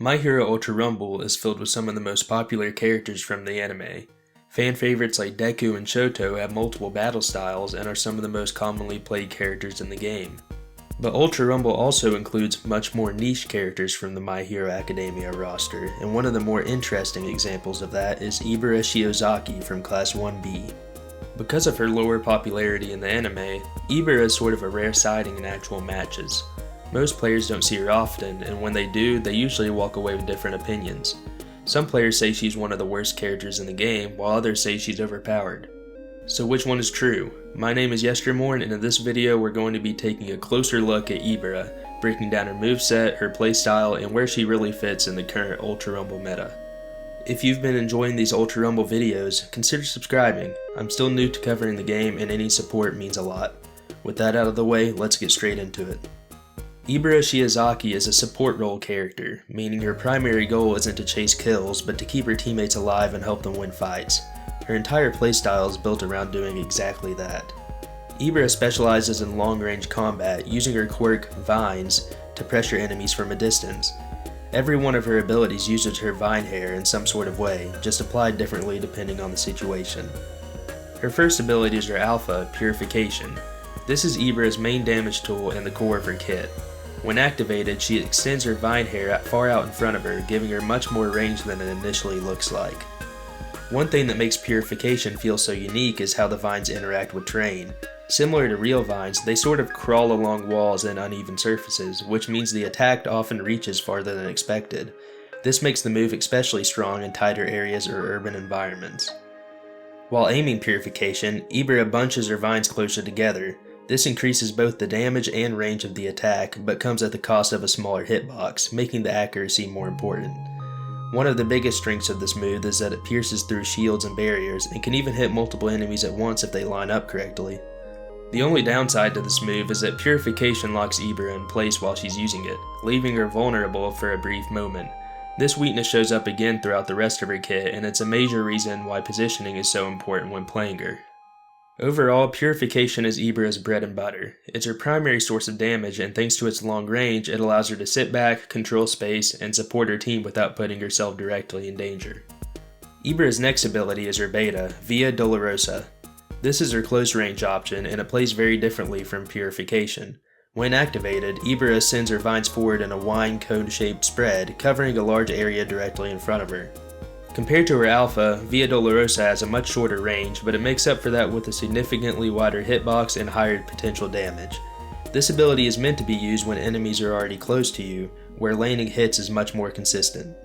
My Hero Ultra Rumble is filled with some of the most popular characters from the anime. Fan favorites like Deku and Shoto have multiple battle styles and are some of the most commonly played characters in the game. But Ultra Rumble also includes much more niche characters from the My Hero Academia roster, and one of the more interesting examples of that is Ibara Shiozaki from Class 1B. Because of her lower popularity in the anime, Ibara is sort of a rare sighting in actual matches. Most players don't see her often, and when they do, they usually walk away with different opinions. Some players say she's one of the worst characters in the game, while others say she's overpowered. So which one is true? My name is Yestermorn, and in this video we're going to be taking a closer look at Ibara, breaking down her moveset, her playstyle, and where she really fits in the current Ultra Rumble meta. If you've been enjoying these Ultra Rumble videos, consider subscribing. I'm still new to covering the game, and any support means a lot. With that out of the way, let's get straight into it. Ibara Shiozaki is a support role character, meaning her primary goal isn't to chase kills, but to keep her teammates alive and help them win fights. Her entire playstyle is built around doing exactly that. Ibara specializes in long-range combat, using her quirk, Vines, to pressure enemies from a distance. Every one of her abilities uses her vine hair in some sort of way, just applied differently depending on the situation. Her first ability is her alpha, Purification. This is Ibara's main damage tool and the core of her kit. When activated, she extends her vine hair far out in front of her, giving her much more range than it initially looks like. One thing that makes Purification feel so unique is how the vines interact with terrain. Similar to real vines, they sort of crawl along walls and uneven surfaces, which means the attack often reaches farther than expected. This makes the move especially strong in tighter areas or urban environments. While aiming Purification, Ibara bunches her vines closer together. This increases both the damage and range of the attack, but comes at the cost of a smaller hitbox, making the accuracy more important. One of the biggest strengths of this move is that it pierces through shields and barriers, and can even hit multiple enemies at once if they line up correctly. The only downside to this move is that Purification locks Ibara in place while she's using it, leaving her vulnerable for a brief moment. This weakness shows up again throughout the rest of her kit, and it's a major reason why positioning is so important when playing her. Overall, Purification is Ibara's bread and butter. It's her primary source of damage, and thanks to its long range, it allows her to sit back, control space, and support her team without putting herself directly in danger. Ibara's next ability is her beta, via Dolorosa. This is her close range option, and it plays very differently from Purification. When activated, Ibara sends her vines forward in a wine cone-shaped spread, covering a large area directly in front of her. Compared to her alpha, Via Dolorosa has a much shorter range, but it makes up for that with a significantly wider hitbox and higher potential damage. This ability is meant to be used when enemies are already close to you, where landing hits is much more consistent.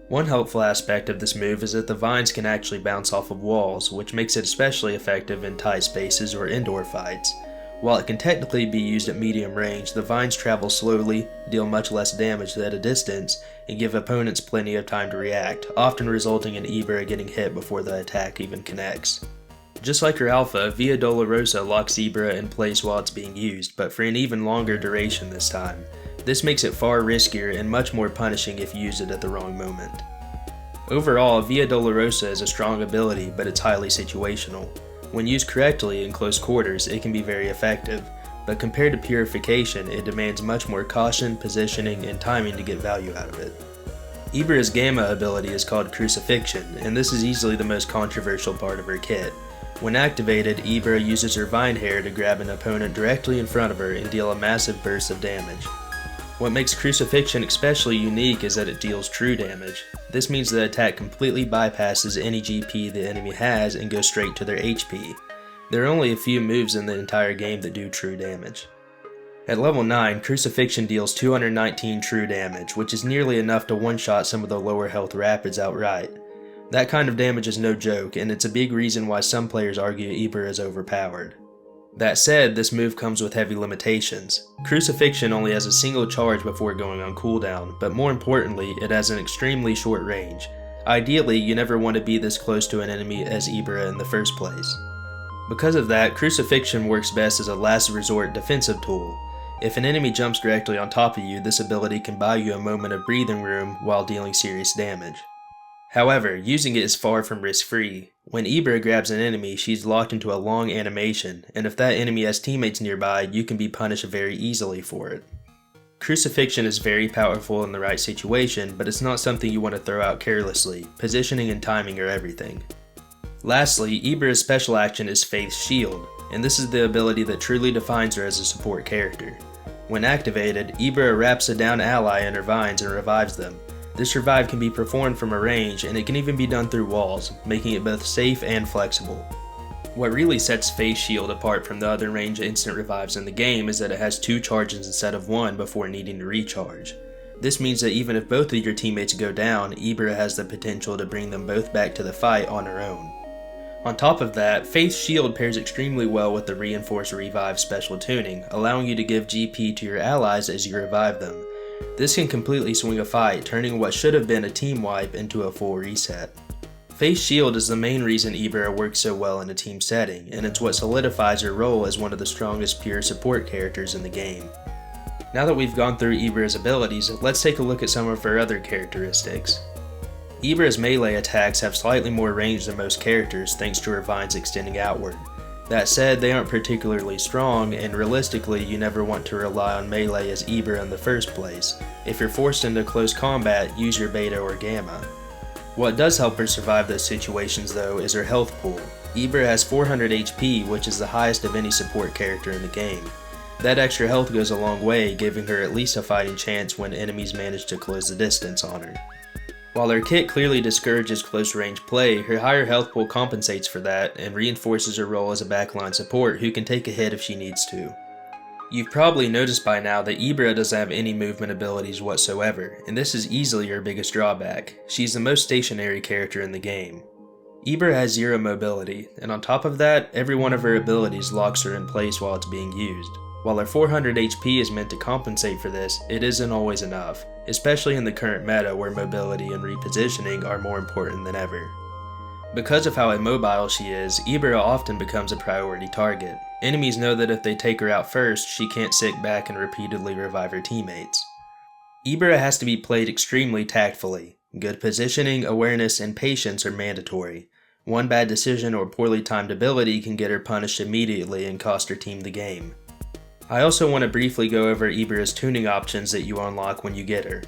One helpful aspect of this move is that the vines can actually bounce off of walls, which makes it especially effective in tight spaces or indoor fights. While it can technically be used at medium range, the vines travel slowly, deal much less damage at a distance, and give opponents plenty of time to react, often resulting in Ibara getting hit before the attack even connects. Just like her alpha, Via Dolorosa locks Ibara in place while it's being used, but for an even longer duration this time. This makes it far riskier and much more punishing if you use it at the wrong moment. Overall, Via Dolorosa is a strong ability, but it's highly situational. When used correctly in close quarters, it can be very effective, but compared to Purification, it demands much more caution, positioning, and timing to get value out of it. Ibara's Gamma ability is called Crucifixion, and this is easily the most controversial part of her kit. When activated, Ibara uses her vine hair to grab an opponent directly in front of her and deal a massive burst of damage. What makes Crucifixion especially unique is that it deals true damage. This means the attack completely bypasses any GP the enemy has and goes straight to their HP. There are only a few moves in the entire game that do true damage. At level 9, Crucifixion deals 219 true damage, which is nearly enough to one-shot some of the lower health rapids outright. That kind of damage is no joke, and it's a big reason why some players argue Ibara is overpowered. That said, this move comes with heavy limitations. Crucifixion only has a single charge before going on cooldown, but more importantly, it has an extremely short range. Ideally, you never want to be this close to an enemy as Ibara in the first place. Because of that, Crucifixion works best as a last resort defensive tool. If an enemy jumps directly on top of you, this ability can buy you a moment of breathing room while dealing serious damage. However, using it is far from risk-free. When Ibara grabs an enemy, she's locked into a long animation, and if that enemy has teammates nearby, you can be punished very easily for it. Crucifixion is very powerful in the right situation, but it's not something you want to throw out carelessly. Positioning and timing are everything. Lastly, Ibara's special action is Faith's Shield, and this is the ability that truly defines her as a support character. When activated, Ibara wraps a down ally in her vines and revives them. This revive can be performed from a range, and it can even be done through walls, making it both safe and flexible. What really sets Faith's Shield apart from the other range instant revives in the game is that it has 2 charges instead of 1 before needing to recharge. This means that even if both of your teammates go down, Ibara has the potential to bring them both back to the fight on her own. On top of that, Faith's Shield pairs extremely well with the Reinforce Revive special tuning, allowing you to give GP to your allies as you revive them. This can completely swing a fight, turning what should have been a team wipe into a full reset. Faith's Shield is the main reason Ibara works so well in a team setting, and it's what solidifies her role as one of the strongest pure support characters in the game. Now that we've gone through Ibara's abilities, let's take a look at some of her other characteristics. Ibara's melee attacks have slightly more range than most characters thanks to her vines extending outward. That said, they aren't particularly strong, and realistically you never want to rely on melee as Ibara in the first place. If you're forced into close combat, use your beta or gamma. What does help her survive those situations though is her health pool. Ibara has 400 HP, which is the highest of any support character in the game. That extra health goes a long way, giving her at least a fighting chance when enemies manage to close the distance on her. While her kit clearly discourages close range play, her higher health pool compensates for that and reinforces her role as a backline support who can take a hit if she needs to. You've probably noticed by now that Ibara doesn't have any movement abilities whatsoever, and this is easily her biggest drawback. She's the most stationary character in the game. Ibara has 0 mobility, and on top of that, every one of her abilities locks her in place while it's being used. While her 400 HP is meant to compensate for this, it isn't always enough, especially in the current meta where mobility and repositioning are more important than ever. Because of how immobile she is, Ibara often becomes a priority target. Enemies know that if they take her out first, she can't sit back and repeatedly revive her teammates. Ibara has to be played extremely tactfully. Good positioning, awareness, and patience are mandatory. One bad decision or poorly timed ability can get her punished immediately and cost her team the game. I also want to briefly go over Ibara's tuning options that you unlock when you get her.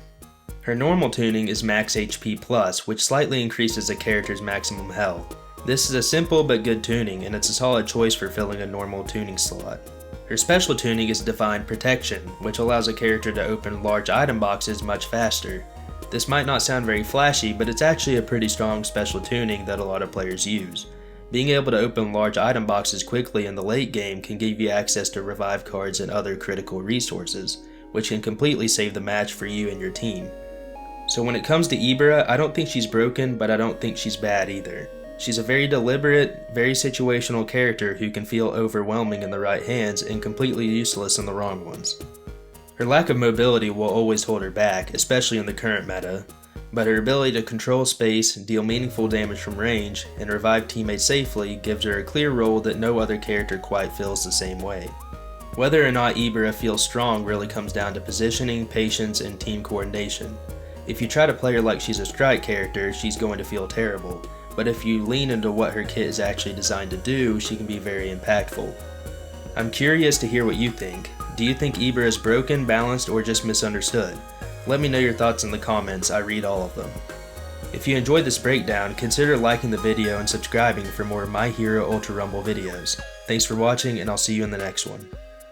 Her normal tuning is max HP plus, which slightly increases a character's maximum health. This is a simple but good tuning, and it's a solid choice for filling a normal tuning slot. Her special tuning is Divine Protection, which allows a character to open large item boxes much faster. This might not sound very flashy, but it's actually a pretty strong special tuning that a lot of players use. Being able to open large item boxes quickly in the late game can give you access to revive cards and other critical resources, which can completely save the match for you and your team. So when it comes to Ibara, I don't think she's broken, but I don't think she's bad either. She's a very deliberate, very situational character who can feel overwhelming in the right hands and completely useless in the wrong ones. Her lack of mobility will always hold her back, especially in the current meta, but her ability to control space, deal meaningful damage from range, and revive teammates safely gives her a clear role that no other character quite feels the same way. Whether or not Ibara feels strong really comes down to positioning, patience, and team coordination. If you try to play her like she's a strike character, she's going to feel terrible, but if you lean into what her kit is actually designed to do, she can be very impactful. I'm curious to hear what you think. Do you think Ibara is broken, balanced, or just misunderstood? Let me know your thoughts in the comments, I read all of them. If you enjoyed this breakdown, consider liking the video and subscribing for more My Hero Ultra Rumble videos. Thanks for watching, and I'll see you in the next one.